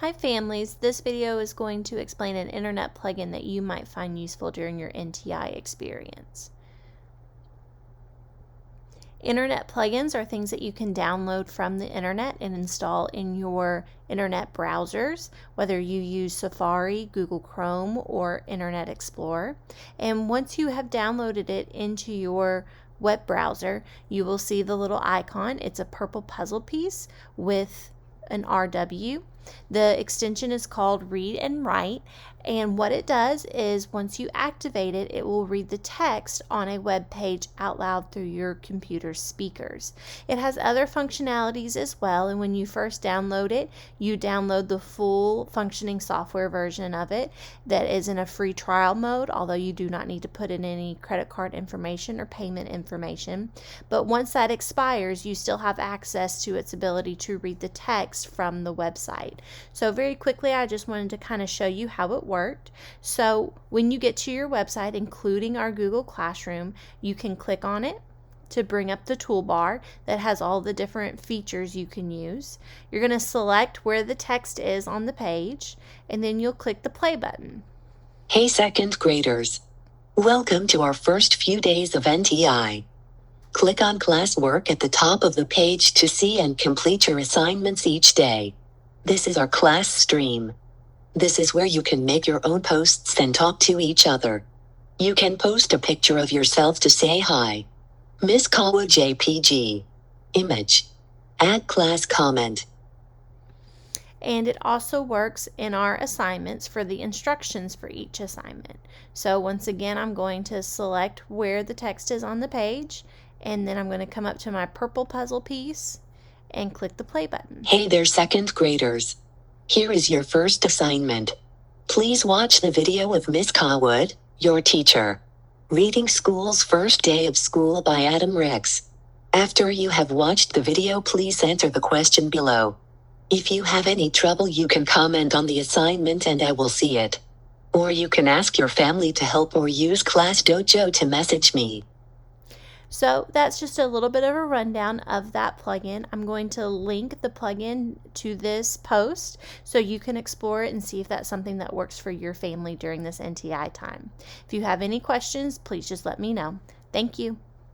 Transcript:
Hi families, this video is going to explain an internet plugin that you might find useful during your NTI experience. Internet plugins are things that you can download from the internet and install in your internet browsers, whether you use Safari, Google Chrome, or Internet Explorer. And once you have downloaded it into your web browser, you will see the little icon. It's a purple puzzle piece with an RW. The extension is called Read and Write, and what it does is once you activate it, it will read the text on a web page out loud through your computer speakers. It has other functionalities as well, and when you first download it, you download the full functioning software version of it that is in a free trial mode, although you do not need to put in any credit card information or payment information. But once that expires, you still have access to its ability to read the text from the website. So very quickly, I just wanted to kind of show you how it worked. So when you get to your website, including our Google Classroom, you can click on it to bring up the toolbar that has all the different features you can use. You're going to select where the text is on the page, and then you'll click the play button. Hey second graders! Welcome to our first few days of NTI. Click on classwork at the top of the page to see and complete your assignments each day. This is our class stream. This is where you can make your own posts and talk to each other. You can post a picture of yourself to say hi. Miss Kawa JPG. Image. Add class comment. And it also works in our assignments for the instructions for each assignment. So once again, I'm going to select where the text is on the page, and then I'm going to come up to my purple puzzle piece and click the play button. Hey there second graders! Here is your first assignment. Please watch the video of Miss Cawood, your teacher. Reading School's First Day of School by Adam Rex. After you have watched the video, please enter the question below. If you have any trouble, you can comment on the assignment and I will see it. Or you can ask your family to help or use Class Dojo to message me. So that's just a little bit of a rundown of that plugin. I'm going to link the plugin to this post so you can explore it and see if that's something that works for your family during this NTI time. If you have any questions, please just let me know. Thank you.